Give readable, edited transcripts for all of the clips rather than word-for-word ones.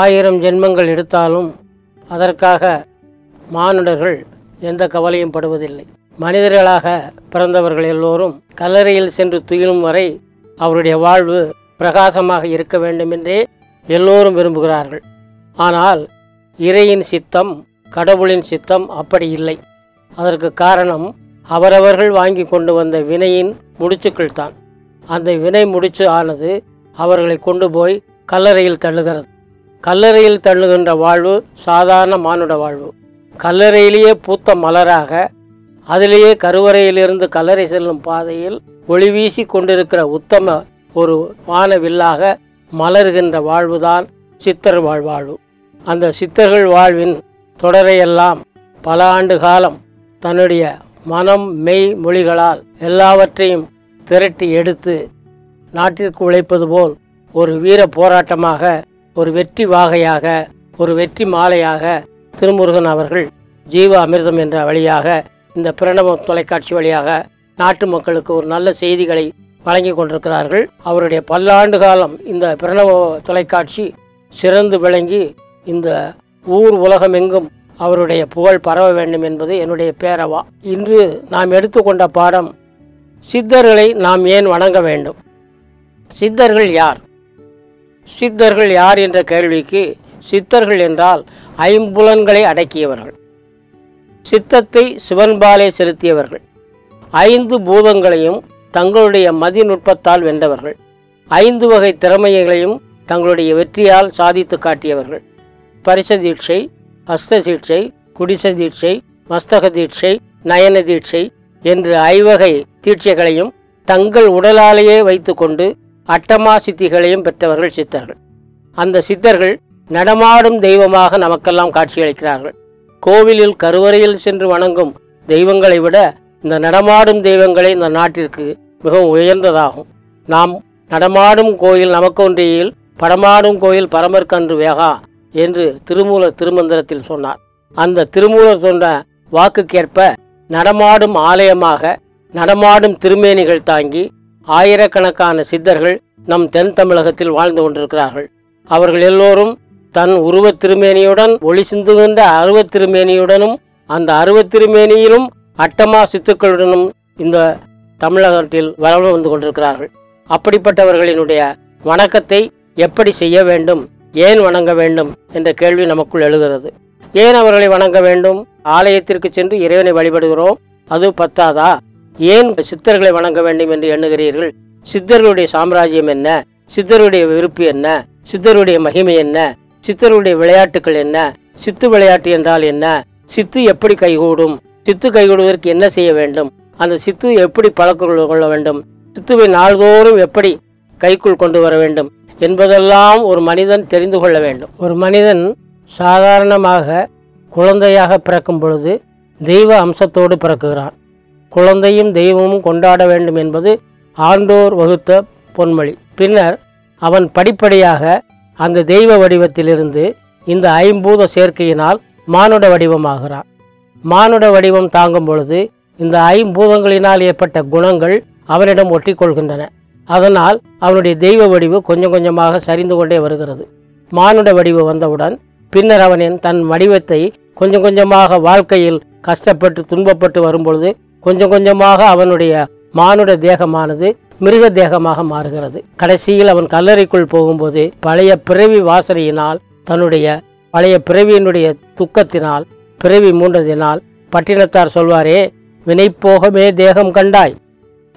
1000 ஜென்மங்கள் எடுத்தாலும் அதற்காக மானுடர்கள் எந்த கவலையும் படுவதில்லை. மனிதர்களாக பிறந்தவர்கள் எல்லோரும் கல்லறையில் சென்று துயிலும் வரை அவருடைய வாழ்வு பிரகாசமாக இருக்க வேண்டும் என்றே எல்லோரும் விரும்புகிறார்கள். ஆனால் இறையின் சித்தம், கடவுளின் சித்தம் அப்படி இல்லை. அதற்கு காரணம் அவரவர்கள் வாங்கி கொண்டு வந்த வினையின் முடிச்சுக்கள் தான். அந்த வினை முடிச்சு ஆனது அவர்களை கொண்டு போய் கல்லறையில் தள்ளுகிறது. கல்லறையில் தள்ளுகின்ற வாழ்வு சாதாரண மானுட வாழ்வு. கல்லறையிலேயே பூத்த மலராக, அதிலேயே கருவறையிலிருந்து கல்லறை செல்லும் பாதையில் ஒளி வீசி கொண்டிருக்கிற உத்தம ஒரு வானவில்லாக மலர்கின்ற வாழ்வுதான் சித்தர் வாழ்வு. அந்த சித்தர்கள் வாழ்வின் தொடரையெல்லாம் பல ஆண்டு காலம் தன்னுடைய மனம், மெய், மொழிகளால் எல்லாவற்றையும் திரட்டி எடுத்து நாட்டிற்கு உழைப்பது போல் ஒரு வீர போராட்டமாக, ஒரு வெற்றி வாகையாக, ஒரு வெற்றி மாலையாக திருமுருகன் அவர்கள் ஜீவ அமிர்தம் என்ற வழியாக, இந்த பிரணவம் தொலைக்காட்சி வழியாக நாட்டு மக்களுக்கு ஒரு நல்ல செய்திகளை வழங்கி கொண்டிருக்கிறார்கள். அவருடைய பல்லாண்டு காலம் இந்த பிரணவ தொலைக்காட்சி சிறந்து விளங்கி இந்த ஊர் உலகமெங்கும் அவருடைய புகழ் பரவ வேண்டும் என்பது என்னுடைய பேரவா. இன்று நாம் எடுத்துக்கொண்ட பாடம், சித்தர்களை நாம் ஏன் வணங்க வேண்டும்? சித்தர்கள் யார்? சித்தர்கள் யார் என்ற கேள்விக்கு, சித்தர்கள் என்றால் ஐம்புலன்களை அடக்கியவர்கள், சித்தத்தை சிவன்பாலே செலுத்தியவர்கள், 5 பூதங்களையும் தங்களுடைய மதிநுட்பத்தால் வென்றவர்கள், 5 வகை திறமைகளையும் தங்களுடைய வெற்றியால் சாதித்து காட்டியவர்கள். பரிச தீட்சை, ஹஸ்த தீட்சை, குடிச தீட்சை, மஸ்தக தீட்சை, நயன தீட்சை என்று 5 வகை தீட்சைகளையும் தங்கள் உடலாலேயே வைத்து கொண்டு அட்டமா சித்திகளையும் பெற்றவர்கள் சித்தர்கள். அந்த சித்தர்கள் நடமாடும் தெய்வமாக நமக்கெல்லாம் காட்சியளிக்கிறார்கள். கோவிலில் கருவறையில் சென்று வணங்கும் தெய்வங்களை விட இந்த நடமாடும் தெய்வங்களே இந்த நாட்டிற்கு மிகவும் உயர்ந்ததாகும். நாம் நடமாடும் கோயில் நமக்கொன்றியில், படமாடும் கோயில் பரமற்கன்று வேகா என்று திருமூலர் திருமந்திரத்தில் சொன்னார். அந்த திருமூலர் சொன்ன வாக்குக்கேற்ப நடமாடும் ஆலயமாக, நடமாடும் திருமேனிகள் தாங்கி ஆயிரக்கணக்கான சித்தர்கள் நம் தென் தமிழகத்தில் வாழ்ந்து கொண்டிருக்கிறார்கள். அவர்கள் எல்லோரும் தன் உருவத் திருமேனியுடன், ஒளி சிந்துகின்ற அருவத் திருமேனியுடனும், அந்த அருவத் திருமேனியிலும் அட்டமா சித்துக்களுடனும் இந்த தமிழகத்தில் வளர்ந்து வந்து கொண்டிருக்கிறார்கள். அப்படிப்பட்டவர்களினுடைய வணக்கத்தை எப்படி செய்ய வேண்டும், ஏன் வணங்க வேண்டும் என்ற கேள்வி நமக்குள் எழுகிறது. ஏன் அவர்களை வணங்க வேண்டும்? ஆலயத்திற்கு சென்று இறைவனை வழிபடுகிறோம், அது பத்தாதா? ஏன் சித்தர்களை வணங்க வேண்டும் என்று எண்ணுகிறீர்கள்? சித்தர்களுடைய சாம்ராஜ்யம் என்ன? சித்தருடைய விருப்பு என்ன? சித்தருடைய மகிமை என்ன? சித்தருடைய விளையாட்டுகள் என்ன? சித்து விளையாட்டு என்றால் என்ன? சித்து எப்படி கைகூடும்? சித்து கைகூடுவதற்கு என்ன செய்ய வேண்டும்? அந்த சித்து எப்படி பழக்க கொள்ள வேண்டும்? சித்துவை நாள்தோறும் எப்படி கைக்குள் கொண்டு வர வேண்டும் என்பதெல்லாம் ஒரு மனிதன் தெரிந்து கொள்ள வேண்டும். ஒரு மனிதன் சாதாரணமாக குழந்தையாக பிறக்கும் பொழுது தெய்வ அம்சத்தோடு பிறக்குகிறான். குழந்தையும் தெய்வமும் கொண்டாட வேண்டும் என்பது ஆண்டோர் வகுத்த பொன்மொழி. பின்னர் அவன் படிப்படியாக அந்த தெய்வ வடிவத்திலிருந்து இந்த 5 பூத சேர்க்கையினால் மானுட வடிவமாகிறான். மானுட வடிவம் தாங்கும் பொழுது இந்த 5 பூதங்களினால் ஏற்பட்ட குணங்கள் அவனிடம் ஒட்டி கொள்கின்றன. அதனால் அவனுடைய தெய்வ வடிவு கொஞ்சம் கொஞ்சமாக சரிந்து கொண்டே வருகிறது. மானுட வடிவு வந்தவுடன் பின்னர் அவனின் தன் வடிவத்தை கொஞ்சம் கொஞ்சமாக வாழ்க்கையில் கஷ்டப்பட்டு துன்பப்பட்டு வரும்பொழுது கொஞ்சம் கொஞ்சமாக அவனுடைய மானுட தேகமானது மிருக தேகமாக மாறுகிறது. கடைசியில் அவன் கல்லறைக்குள் போகும்போது பழைய பிறவி வாசனையினால், தன்னுடைய பழைய பிறவியினுடைய துக்கத்தினால், பிறவி மூண்டதினால் பட்டினத்தார் சொல்வாரே, வினை போகமே தேகம் கண்டாய்,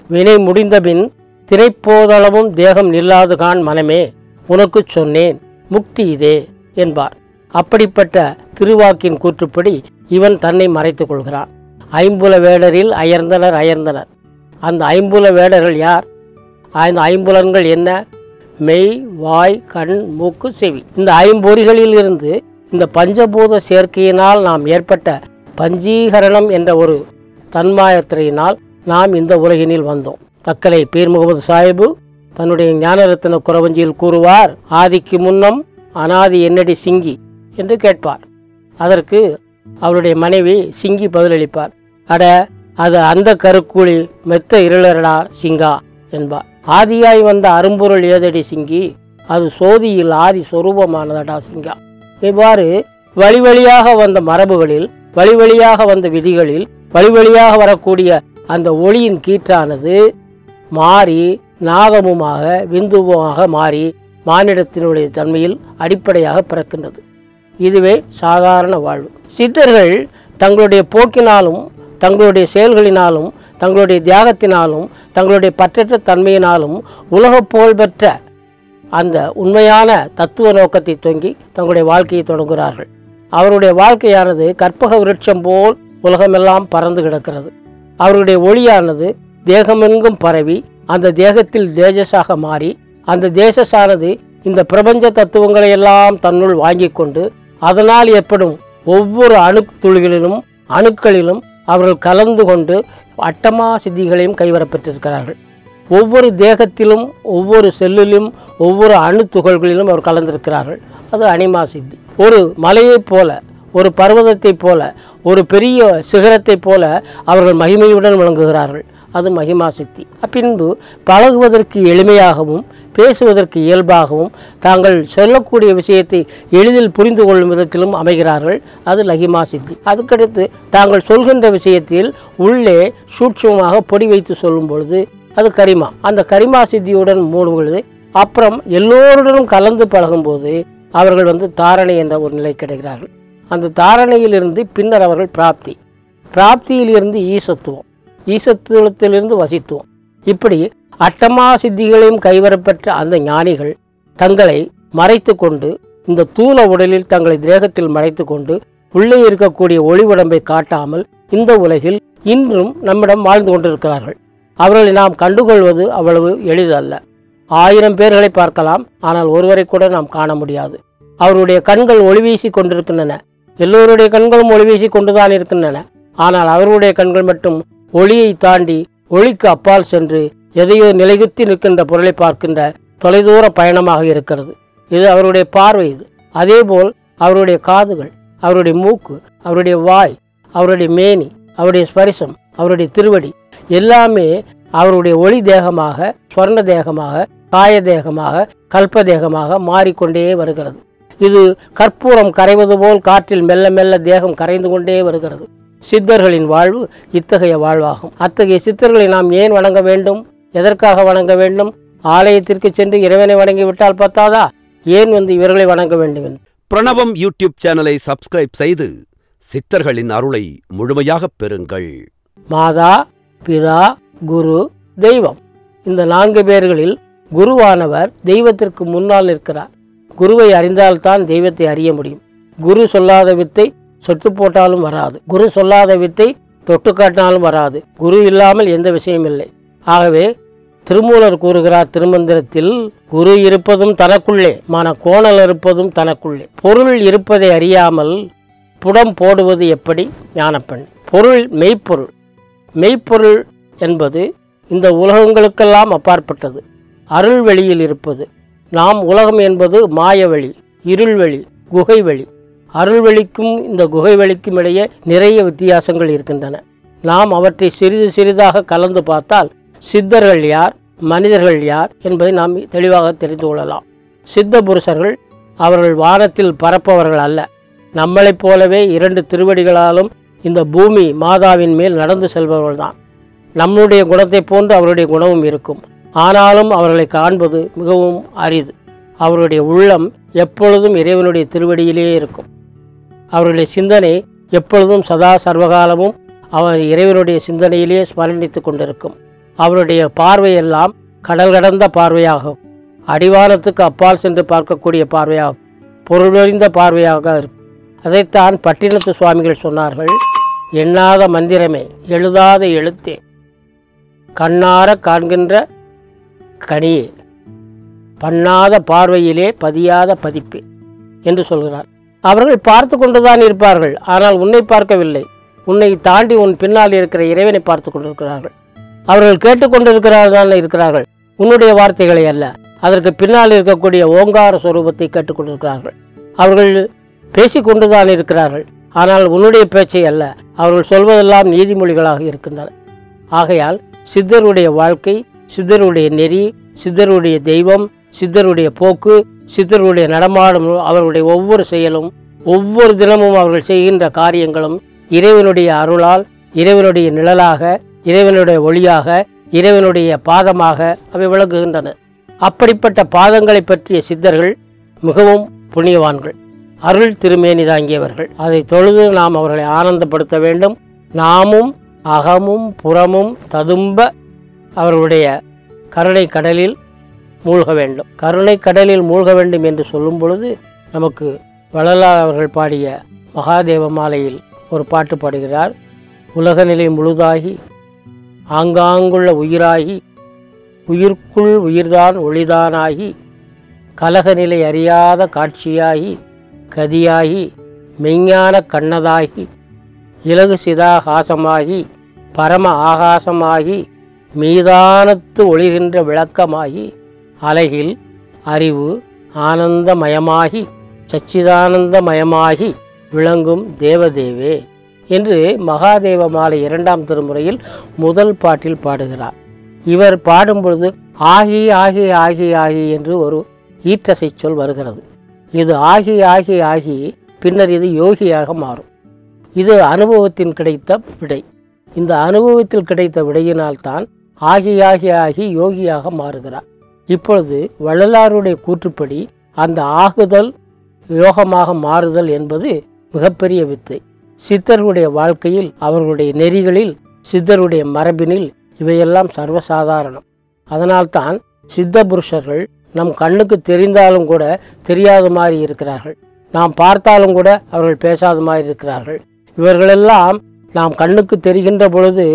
வினை முடிந்தபின் திரைப்போதளவும் தேகம் நில்லாது கான் மனமே, உனக்கு சொன்னேன் முக்தி இதே என்பார். அப்படிப்பட்ட திருவாக்கின் கூற்றுப்படி இவன் தன்னை மறைத்துக் கொள்கிறான். 5 வேடரில் அயர்ந்தனர். அந்த 5 வேடர்கள் யார்? அந்த 5 என்ன? மெய், வாய், கண், மூக்கு, செவி. இந்த 5 இருந்து இந்த பஞ்சபூத சேர்க்கையினால் நாம் ஏற்பட்ட பஞ்சீகரணம் என்ற ஒரு தன்மாயத்திரையினால் நாம் இந்த உலகினில் வந்தோம். தக்கலை பீர் முகமது சாஹிபு தன்னுடைய ஞானரத்தின குறவஞ்சியில் கூறுவார், ஆதிக்கு முன்னம் அனாதி என்னடி சிங்கி என்று கேட்பார். அதற்கு அவருடைய மனைவி சிங்கி பதிலளிப்பார், அட அது அந்த கருக்கூலி மெத்த இருளரடா சிங்கா என்பார். ஆதியாய் வந்த அரும்பொருள் ஏதடி சிங்கி, அது சோதியில் ஆதி சொரூபமானதடா சிங்கா. இவ்வாறு வழி வழியாக வந்த மரபுகளில், வழி வழியாக வந்த விதிகளில், வழி வழியாக வரக்கூடிய அந்த ஒளியின் கீற்றானது மாறி நாகமுமாக விந்துவமாக மாறி மானிடத்தினுடைய தன்மையில் அடிப்படையாக பிறக்கின்றது. இதுவே சாதாரண வாழ்வு. சித்தர்கள் தங்களுடைய போக்கினாலும் தங்களுடைய செயல்களினாலும் தங்களுடைய தியாகத்தினாலும் தங்களுடைய பற்றற்ற தன்மையினாலும் உலக புகழ்பெற்ற அந்த உண்மையான தத்துவ நோக்கத்தை தொங்கி தங்களுடைய வாழ்க்கையை தொடங்குகிறார்கள். அவருடைய வாழ்க்கையானது கற்பக விருட்சம் போல் உலகமெல்லாம் பறந்து கிடக்கிறது. அவருடைய ஒளியானது தேகமெங்கும் பரவி அந்த தேகத்தில் தேஜஸாக மாறி அந்த தேஜஸானது இந்த பிரபஞ்ச தத்துவங்களை எல்லாம் தன்னுள் வாங்கி கொண்டு அதனால் ஏற்படும் ஒவ்வொரு அணுத்துளிகளிலும் அணுக்களிலும் அவர்கள் கலந்து கொண்டு அட்டமா சித்திகளையும் கைவரப்பெற்றிருக்கிறார்கள். ஒவ்வொரு தேகத்திலும் ஒவ்வொரு செல்லிலும் ஒவ்வொரு அணு துகள்களிலும் அவர் கலந்திருக்கிறார்கள். அது அனிமா சித்தி. ஒரு மலையைப் போல, ஒரு பர்வதத்தைப் போல, ஒரு பெரிய சிகரத்தைப் போல அவர்கள் மகிமையுடன் விளங்குகிறார்கள். அது மகிமா சித்தி. பின்பு பழகுவதற்கு எளிமையாகவும் பேசுவதற்கு இயல்பாகவும் தாங்கள் சொல்லக்கூடிய விஷயத்தை எளிதில் புரிந்து கொள்ளும் விதத்திலும் அமைகிறார்கள். அது லகிமா சித்தி. அதுக்கடுத்து தாங்கள் சொல்கின்ற விஷயத்தில் உள்ளே சூட்சமாக பொடி வைத்து சொல்லும் பொழுது அது கரிமா. அந்த கரிமா சித்தியுடன் மூடுகிறது. அப்புறம் எல்லோருடனும் கலந்து பழகும்போது அவர்கள் தாரணை என்ற ஒரு நிலை கிடைக்கிறார்கள். அந்த தாரணையிலிருந்து பின்னர் அவர்கள் பிராப்தி, பிராப்தியிலிருந்து ஈசத்துவம், ஈசத்துவத்திலிருந்து வசித்துவம். இப்படி அட்டமா சித்திகளையும் கைவரப்பெற்ற அந்த ஞானிகள் தங்களை மறைத்து கொண்டு இந்த தூள உடலில் தங்களை தேகத்தில் மறைத்து கொண்டு உள்ளே இருக்கக்கூடிய ஒளி உடம்பை காட்டாமல் இந்த உலகில் இன்றும் நம்மிடம் வாழ்ந்து கொண்டிருக்கிறார்கள். அவர்களை நாம் கண்டுகொள்வது அவ்வளவு எளிதல்ல. 1000 பேர்களை பார்க்கலாம், ஆனால் ஒருவரை கூட நாம் காண முடியாது. அவருடைய கண்கள் ஒளிவீசி கொண்டிருக்கின்றன. எல்லோருடைய கண்களும் ஒளிவீசி கொண்டுதான் இருக்கின்றன. ஆனால் அவருடைய கண்கள் மட்டும் ஒளியை தாண்டி ஒளிக்கு அப்பால் சென்று எதையோ நிலைகுத்தி நிற்கின்ற பொருளை பார்க்கின்ற தொலைதூர பயணமாக இருக்கிறது. இது அவருடைய பார்வை. இது அதேபோல் அவருடைய காதுகள், அவருடைய மூக்கு, அவருடைய வாய், அவருடைய மேனி, அவருடைய ஸ்பரிசம், அவருடைய திருவடி எல்லாமே அவருடைய ஒளி தேகமாக, ஸ்வர்ண தேகமாக, காய தேகமாக, கல்ப தேகமாக மாறிக்கொண்டே வருகிறது. இது கற்பூரம் கரைவது போல் காற்றில் மெல்ல மெல்ல தேகம் கரைந்து கொண்டே வருகிறது. சித்தர்களின் வாழ்வு இத்தகைய வாழ்வாகும். அத்தகைய சித்தர்களை நாம் ஏன் வணங்க வேண்டும்? எதற்காக வணங்க வேண்டும்? ஆலயத்திற்கு சென்று இறைவனை வணங்கிவிட்டால் பத்தாதா? ஏன் இவர்களை வணங்க வேண்டும்? பிரணவம் யூடியூப் சேனலை சப்ஸ்கிரைப் செய்து சித்தர்களின் அருளை முழுமையாக பெறுங்கள். மாதா, பிதா, குரு, தெய்வம். இந்த 4 பேர்களில் குருவானவர் தெய்வத்திற்கு முன்னால் நிற்கிறார். குருவை அறிந்தால்தான் தெய்வத்தை அறிய முடியும். குரு சொல்லாத வித்தை சொட்டு போட்டாலும் வராது. குரு சொல்லாத வித்தை தொட்டு காட்டினாலும் வராது. குரு இல்லாமல் எந்த விஷயம் இல்லை. ஆகவே திருமூலர் கூறுகிறார் திருமந்திரத்தில், குரு இருப்பதும் தனக்குள்ளே, மன கோணல் இருப்பதும் தனக்குள்ளே. பொருள் இருப்பதை அறியாமல் புடம் போடுவது எப்படி? ஞானப்பெண். பொருள் மெய்ப்பொருள். மெய்ப்பொருள் என்பது இந்த உலகங்களுக்கெல்லாம் அப்பாற்பட்டது, அருள் வெளியில் இருப்பது. நாம் உலகம் என்பது மாயவெளி, இருள்வெளி, குகைவெளி. அருள்வெளிக்கும் இந்த குகைவெளிக்கும் இடையே நிறைய வித்தியாசங்கள் இருக்கின்றன. நாம் அவற்றை சிறிது சிறிதாக கலந்து பார்த்தால் சித்தர்கள் யார், மனிதர்கள் யார் என்பதை நாம் தெளிவாக தெரிந்து கொள்ளலாம். சித்த புருஷர்கள் அவர்கள் வானத்தில் பறப்பவர்கள் அல்ல. நம்மளைப் போலவே 2 திருவடிகளாலும் இந்த பூமி மாதாவின் மேல் நடந்து செல்பவர்கள்தான். நம்முடைய குணத்தை போன்று அவருடைய குணமும் இருக்கும். ஆனாலும் அவர்களை காண்பது மிகவும் அரிது. அவருடைய உள்ளம் எப்பொழுதும் இறைவனுடைய திருவடியிலே இருக்கும். அவருடைய சிந்தனை எப்பொழுதும் சதா சர்வகாலமும் அவர் இறைவனுடைய சிந்தனையிலே ஸ்மரணித்து கொண்டிருக்கும். அவருடைய பார்வையெல்லாம் கடல் கடந்த பார்வையாகும். அடிவானத்துக்கு அப்பால் சென்று பார்க்கக்கூடிய பார்வையாகும். பொருளறிந்த பார்வையாக இருக்கும். அதைத்தான் பட்டினத்து சுவாமிகள் சொன்னார்கள். எண்ணாத மந்திரமே, எழுதாத எழுத்தே, கண்ணார காண்கின்ற கனியே, பண்ணாத பார்வையிலே பதியாத பதிப்பே என்று சொல்கிறார். அவர்கள் பார்த்து கொண்டுதான் இருப்பார்கள், ஆனால் உன்னை பார்க்கவில்லை. உன்னை தாண்டி உன் பின்னால் இருக்கிற இறைவனை பார்த்து கொண்டிருக்கிறார்கள். அவர்கள் கேட்டுக்கொண்டிருக்கிறார்கள், உன்னுடைய வார்த்தைகளை அல்ல, அதற்கு பின்னால் இருக்கக்கூடிய ஓங்கார ஸ்வரூபத்தை கேட்டுக்கொண்டிருக்கிறார்கள். அவர்கள் பேசிக்கொண்டுதான் இருக்கிறார்கள், ஆனால் உன்னுடைய பேச்சை அல்ல, அவர்கள் சொல்வதெல்லாம் நீதிமொழிகளாக இருக்கின்றன. ஆகையால் சித்தருடைய வாழ்க்கை, சித்தருடைய நெறி, சித்தருடைய தெய்வம், சித்தருடைய போக்கு, சித்தருடைய நடமாடும், அவர்களுடைய ஒவ்வொரு செயலும், ஒவ்வொரு தினமும் அவர்கள் செய்கின்ற காரியங்களும் இறைவனுடைய அருளால், இறைவனுடைய நிழலாக, இறைவனுடைய ஒளியாக, இறைவனுடைய பாதமாக அவை விளங்குகின்றன. அப்படிப்பட்ட பாதங்களை பற்றிய சித்தர்கள் மிகவும் புண்ணியவான்கள், அருள் திருமேனி தாங்கியவர்கள். அதை தொழுது நாம் அவர்களை ஆனந்தப்படுத்த வேண்டும். நாமும் அகமும் புறமும் ததும்ப அவர்களுடைய கருணை கடலில் மூழ்க வேண்டும். கருணை கடலில் மூழ்க வேண்டும் என்று சொல்லும் பொழுது நமக்கு வள்ளலார் அவர்கள் பாடிய மகாதேவ மாலையில் ஒரு பாட்டு பாடுகிறார். உலகநிலை முழுதாகி ஆங்காங்குள்ள உயிராகி உயிர்க்குள் உயிர்தான் ஒளிதானாகி கலகநிலை அறியாத காட்சியாகி கதியாகி மெய்ஞான கண்ணதாகி இலகு சிதாகாசமாகி பரம ஆகாசமாகி மீதானத்து ஒளிர்கின்ற விளக்கமாகி அலகில் அறிவு ஆனந்தமயமாகி சச்சிதானந்தமயமாகி விளங்கும் தேவதேவே என்று மகாதேவ மாலை 2ஆம் திருமுறையில் முதல் பாட்டில் பாடுகிறார். இவர் பாடும்பொழுது ஆகி ஆகி ஆகி ஆகி என்று ஒரு ஈற்றசை சொல் வருகிறது. இது ஆகி ஆகி ஆகி பின்னர் இது யோகியாக மாறும். இது அனுபவத்தின் கிடைத்த விடை. இந்த அனுபவத்தில் கிடைத்த விடையினால்தான் ஆகி ஆகி ஆகி யோகியாக மாறுகிறார். இப்பொழுது வள்ளலாருடைய கூற்றுப்படி அந்த ஆகுதல் யோகமாக மாறுதல் என்பது மிகப்பெரிய வித்தை. சித்தர்களுடைய வாழ்க்கையில், அவர்களுடைய நெறிகளில், சித்தருடைய மரபினில் இவையெல்லாம் சர்வசாதாரணம். அதனால்தான் சித்த புருஷர்கள் நம் கண்ணுக்கு தெரிந்தாலும் கூட தெரியாத மாதிரி இருக்கிறார்கள். நாம் பார்த்தாலும் கூட அவர்கள் பேசாத மாதிரி இருக்கிறார்கள். இவர்களெல்லாம் நாம் கண்ணுக்கு தெரிகின்ற பொழுது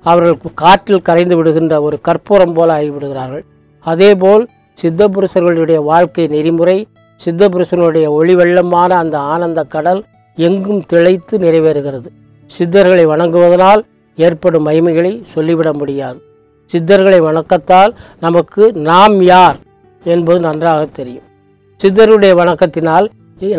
அவர்கள் காற்றில் கரைந்து விடுகின்ற ஒரு கற்பூரம் போல ஆகிவிடுகிறார்கள். அதேபோல் சித்த புருஷர்களுடைய வாழ்க்கை நெறிமுறை, சித்த புருஷனுடைய ஒளி வெள்ளமான அந்த ஆனந்த கடல் எங்கும் திளைத்து நிறைவேறுகிறது. சித்தர்களை வணங்குவதனால் ஏற்படும் மகிமைகளை சொல்லிவிட முடியாது. சித்தர்களை வணக்கத்தால் நமக்கு நாம் யார் என்பது நன்றாக தெரியும். சித்தருடைய வணக்கத்தினால்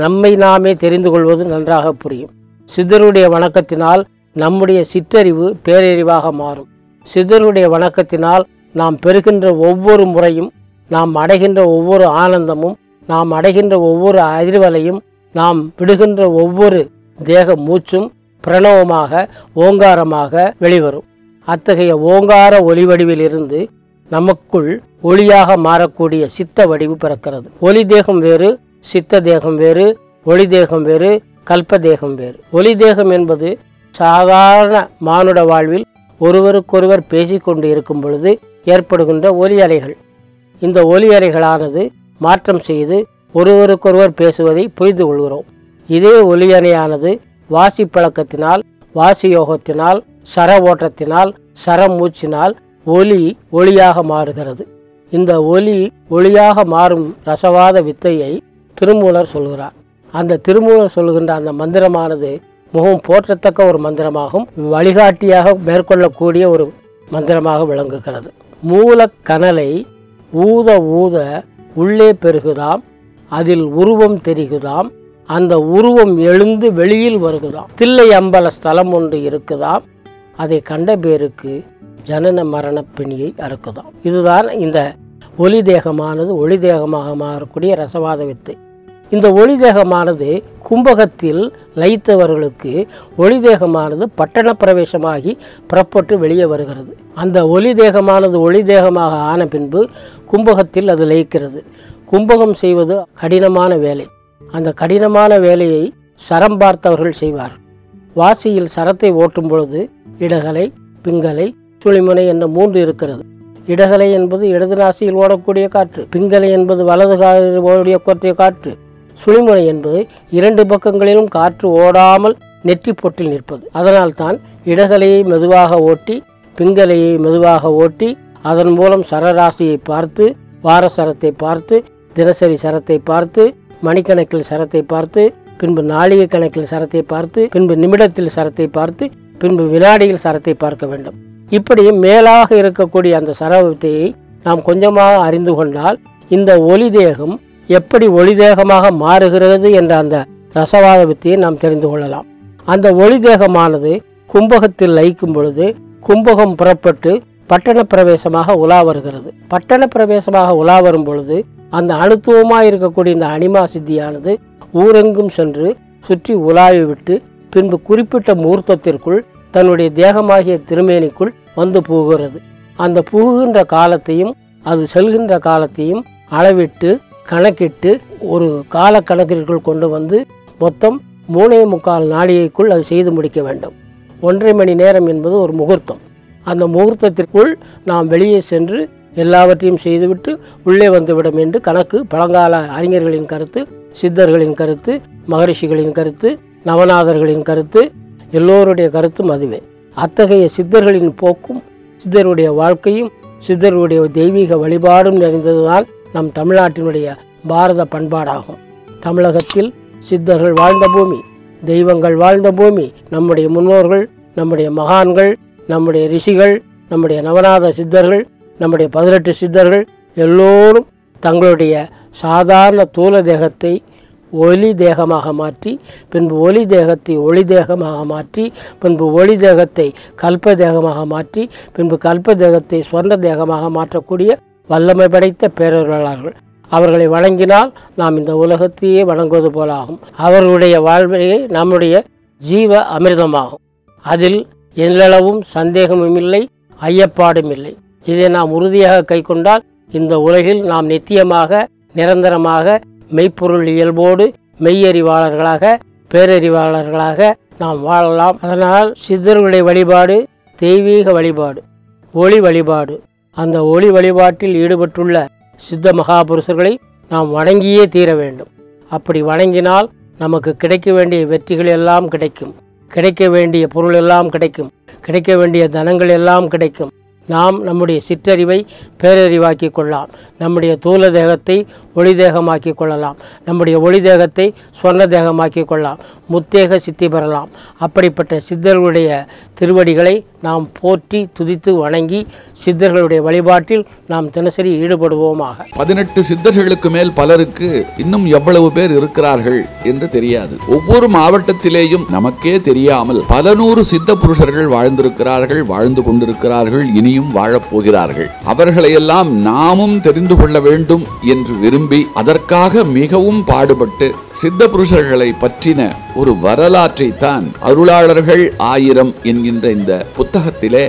நம்மை நாமே தெரிந்து கொள்வது நன்றாக புரியும். சித்தருடைய வணக்கத்தினால் நம்முடைய சிற்றறிவு பேரறிவாக மாறும். சித்தருடைய வணக்கத்தினால் நாம் பெறுகின்ற ஒவ்வொரு முறையும், நாம் அடைகின்ற ஒவ்வொரு ஆனந்தமும், நாம் அடைகின்ற ஒவ்வொரு அதிர்வலையும், நாம் விடுகின்ற ஒவ்வொரு தேக மூச்சும் பிரணவமாக ஓங்காரமாக வெளிவரும். அத்தகைய ஓங்கார ஒளி வடிவிலிருந்து நமக்குள் ஒளியாக மாறக்கூடிய சித்த வடிவு பிறக்கிறது. ஒளி தேகம் வேறு, சித்த தேகம் வேறு, ஒளி தேகம் வேறு, கல்ப தேகம் வேறு. ஒளி தேகம் என்பது சாதாரண மானுட வாழ்வில் ஒருவருக்கொருவர் பேசிக்கொண்டு இருக்கும் பொழுது ஏற்படுகின்ற ஒலி அலைகள். இந்த ஒலி அலைகளானது மாற்றம் செய்து ஒருவருக்கொருவர் பேசுவதை புரிந்து கொள்கிறோம். இதே ஒலி அலையானது வாசி பழக்கத்தினால், வாசி யோகத்தினால், சர ஓட்டத்தினால், சர மூச்சினால் ஒளியாக மாறுகிறது. இந்த ஒளியாக மாறும் ரசவாத வித்தையை திருமூலர் சொல்கிறார். அந்த திருமூலர் சொல்கின்ற அந்த மந்திரமானது மிகவும் போற்றத்தக்க ஒரு மந்திரமாகும், வழிகாட்டியாக மேற்கொள்ளக்கூடிய ஒரு மந்திரமாக விளங்குகிறது. மூல கனலை ஊத ஊத உள்ளே பெருகுதாம், அதில் உருவம் தெரிகுதாம், அந்த உருவம் எழுந்து வெளியில் வருகுதாம். தில்லை அம்பல ஸ்தலம் ஒன்று இருக்குதாம், அதை கண்ட பேருக்கு ஜனன மரண பிணியை அறுக்குதாம். இதுதான் இந்த ஒளி தேகமானது ஒளி தேகமாக மாறக்கூடிய ரசவாத வித்தை. இந்த ஒளி தேகமானது கும்பகத்தில் லயித்தவர்களுக்கு ஒளி தேகமானது பட்டண பிரவேசமாகி புறப்பட்டு வெளியே வருகிறது. அந்த ஒளி தேகமானது ஒளி தேகமாக ஆன பின்பு கும்பகத்தில் அது லயிக்கிறது. கும்பகம் செய்வது கடினமான வேலை. அந்த கடினமான வேலையை சரம் பார்த்தவர்கள் செய்வார். வாசியில் சரத்தை ஓட்டும் பொழுது இடகலை, பிங்கலை, சுழிமுனை என்ற 3 இருக்கிறது. இடகலை என்பது இடது நாசியில் ஓடக்கூடிய காற்று, பிங்கலை என்பது வலது காலில் ஓடக்கூடிய காற்று, சுழிமுனை என்பது 2 பக்கங்களிலும் காற்று ஓடாமல் நெற்றி பொட்டில் நிற்பது. அதனால்தான் இடகலையை மெதுவாக ஓட்டி, பிங்கலையை மெதுவாக ஓட்டி, அதன் மூலம் சரராசியை பார்த்து, வார சரத்தை பார்த்து, தினசரி சரத்தை பார்த்து, மணிக்கணக்கில் சரத்தை பார்த்து, பின்பு நாளிகை கணக்கில் சரத்தை பார்த்து, பின்பு நிமிடத்தில் சரத்தை பார்த்து, பின்பு வினாடியில் சரத்தை பார்க்க வேண்டும். இப்படி மேலாக இருக்கக்கூடிய அந்த சரவத்தையை நாம் கொஞ்சமாக அறிந்து கொண்டால் இந்த ஒளி தேகம் எப்படி ஒளி தேகமாக மாறுகிறது என்ற அந்த ரசவாத வித்தையை நாம் தெரிந்து கொள்ளலாம். அந்த ஒளி தேகமானது கும்பகத்தில் லயிக்கும் பொழுது கும்பகம் புறப்பட்டு பட்டண பிரவேசமாக உலா வருகிறது. பட்டண பிரவேசமாக உலா வரும் பொழுது அந்த அணுத்துவமாக இருக்கக்கூடிய இந்த அனிமா சித்தியானது ஊரெங்கும் சென்று சுற்றி உலாவி விட்டு பின்பு குறிப்பிட்ட முகூர்த்தத்திற்குள் தன்னுடைய தேகமாகிய திருமேனிக்குள் வந்து புகுகிறது. அந்த புகுகின்ற காலத்தையும் அது செல்கின்ற காலத்தையும் அளவிட்டு கணக்கிட்டு ஒரு கால கணக்கிற்குள் கொண்டு வந்து மொத்தம் 3.25 நாழிகைக்குள் அது செய்து முடிக்க வேண்டும். 1.5 மணி நேரம் என்பது ஒரு முகூர்த்தம். அந்த முகூர்த்தத்திற்குள் நாம் வெளியே சென்று எல்லாவற்றையும் செய்துவிட்டு உள்ளே வந்துவிடும் என்று கணக்கு. பழங்கால அறிஞர்களின் கருத்து, சித்தர்களின் கருத்து, மகரிஷிகளின் கருத்து, நவநாதர்களின் கருத்து, எல்லோருடைய கருத்தும் அதுவே. அத்தகைய சித்தர்களின் போக்கும் சித்தருடைய வாழ்க்கையும் சித்தருடைய தெய்வீக வழிபாடும் நிறைந்ததுதான் நம் தமிழ்நாட்டினுடைய பாரத பண்பாடாகும். தமிழகத்தில் சித்தர்கள் வாழ்ந்த பூமி, தெய்வங்கள் வாழ்ந்த பூமி. நம்முடைய முன்னோர்கள், நம்முடைய மகான்கள், நம்முடைய ரிஷிகள், நம்முடைய நவநாத சித்தர்கள், நம்முடைய 18 சித்தர்கள் எல்லோரும் தங்களுடைய சாதாரண தூல தேகத்தை ஒளி தேகமாக மாற்றி, பின்பு ஒளி தேகத்தை ஒளி தேகமாக மாற்றி, பின்பு ஒளி தேகத்தை கல்ப தேகமாக மாற்றி, பின்பு கல்ப தேகத்தை ஸ்வர்ண தேகமாக மாற்றக்கூடிய வல்லமை படைத்த பேரருளாளர்கள். அவர்களை வணங்கினால் நாம் இந்த உலகத்தையே வணங்குவது போலாகும். அவர்களுடைய வாழ்வையே நம்முடைய ஜீவ அமிர்தமாகும். அதில் எல்லளவும் சந்தேகமும் இல்லை, ஐயப்பாடும் இல்லை. இதை நாம் உறுதியாக கைக்கொண்டால் இந்த உலகில் நாம் நித்தியமாக நிரந்தரமாக மெய்ப்பொருள் இயல்போடு மெய்யறிவாளர்களாக பேரறிவாளர்களாக நாம் வாழலாம். அதனால் சித்தர்களுடைய வழிபாடு தெய்வீக வழிபாடு, ஒளி வழிபாடு. அந்த ஒளி வழிபாட்டில் ஈடுபட்டுள்ள சித்த மகாபுருஷர்களை நாம் வணங்கியே தீர வேண்டும். அப்படி வணங்கினால் நமக்கு கிடைக்க வேண்டிய வெற்றிகள் எல்லாம் கிடைக்கும், கிடைக்க வேண்டிய பொருள் எல்லாம் கிடைக்கும், கிடைக்க வேண்டிய தனங்கள் எல்லாம் கிடைக்கும். நாம் நம்முடைய சிற்றறிவை பேரறிவாக்கி கொள்ளலாம், நம்முடைய தூல தேகத்தை ஒளி தேகமாக்கி கொள்ளலாம், நம்முடைய ஒளி தேகத்தை ஸ்வர்ண தேகமாக்கி கொள்ளலாம், முத்தேக சித்தி பெறலாம். அப்படிப்பட்ட சித்தர்களுடைய திருவடிகளை நாம் போற்றி துதித்து வணங்கி சித்தர்களுடைய வழிபாட்டில் நாம் தினசரி ஈடுபடுவோமாக. 18 சித்தர்களுக்கு மேல் பலருக்கு இன்னும் எவ்வளவு பேர் இருக்கிறார்கள் என்று தெரியாது. ஒவ்வொரு மாவட்டத்திலேயும் நமக்கே தெரியாமல் பல நூறு சித்த புருஷர்கள் வாழ்ந்திருக்கிறார்கள், வாழ்ந்து கொண்டிருக்கிறார்கள், இனியும் வாழப்போகிறார்கள். அவர்களையெல்லாம் நாமும் தெரிந்து கொள்ள வேண்டும் என்று விரும்பி அதற்காக மிகவும் பாடுபட்டு சித்த புருஷர்களை பற்றின ஒரு வரலாற்றை தான் அருளாளர்கள் 1000 என்கின்ற இந்த புத்தகத்திலே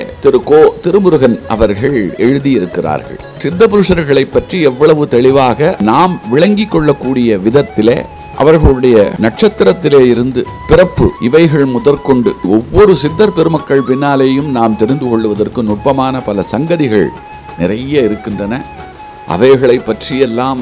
திருமுருகன் அவர்கள் எழுதியிருக்கிறார்கள். சித்த புருஷர்களை பற்றி எவ்வளவு தெளிவாக நாம் விளங்கிக் கொள்ளக்கூடிய விதத்திலே அவர்களுடைய நட்சத்திரத்திலே இருந்து பிறப்பு இவைகள் முதற்கொண்டு ஒவ்வொரு சித்தர் பெருமக்கள் பின்னாலேயும் நாம் தெரிந்து கொள்வதற்கு நுட்பமான பல சங்கதிகள் நிறைய இருக்கின்றன. அவைகளை பற்றியெல்லாம்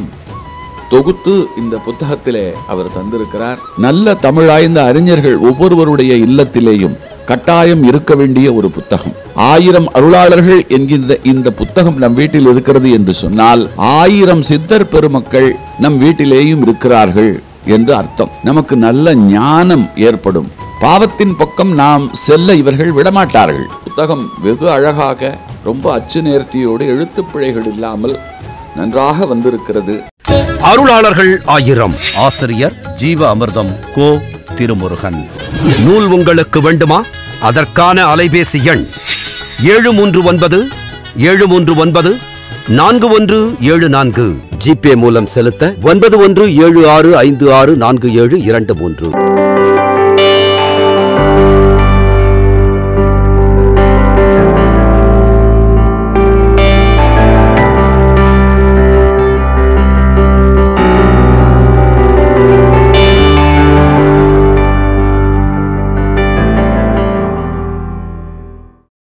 தொகுத்து இந்த புத்தகத்திலே அவர் தந்திருக்கிறார். நல்ல தமிழாய்ந்த அறிஞர்கள் ஒவ்வொருவருடைய இல்லத்திலேயும் கட்டாயம் இருக்க வேண்டிய ஒரு புத்தகம். 1000 அருளாளர்கள் என்கின்ற இந்த புத்தகம் நம் வீட்டில் இருக்கிறது என்று சொன்னால் 1000 சித்தர் பெருமக்கள் நம் வீட்டிலேயும் இருக்கிறார்கள் என்று அர்த்தம். நமக்கு நல்ல ஞானம் ஏற்படும். பாவத்தின் பக்கம் நாம் செல்ல இவர்கள் விடமாட்டார்கள். புத்தகம் வெகு அழகாக ரொம்ப அச்சு நேர்த்தியோடு எழுத்துப்பிழைகள் இல்லாமல் நன்றாக வந்திருக்கிறது. அருளாளர்கள் 1000. ஆசிரியர் ஜீவ அமிர்தம் கோ. திருமுருகன். நூல் உங்களுக்கு வேண்டுமா? அதற்கான அலைபேசி எண் 739 739 4174. ஜிபே மூலம் செலுத்த 9176564723.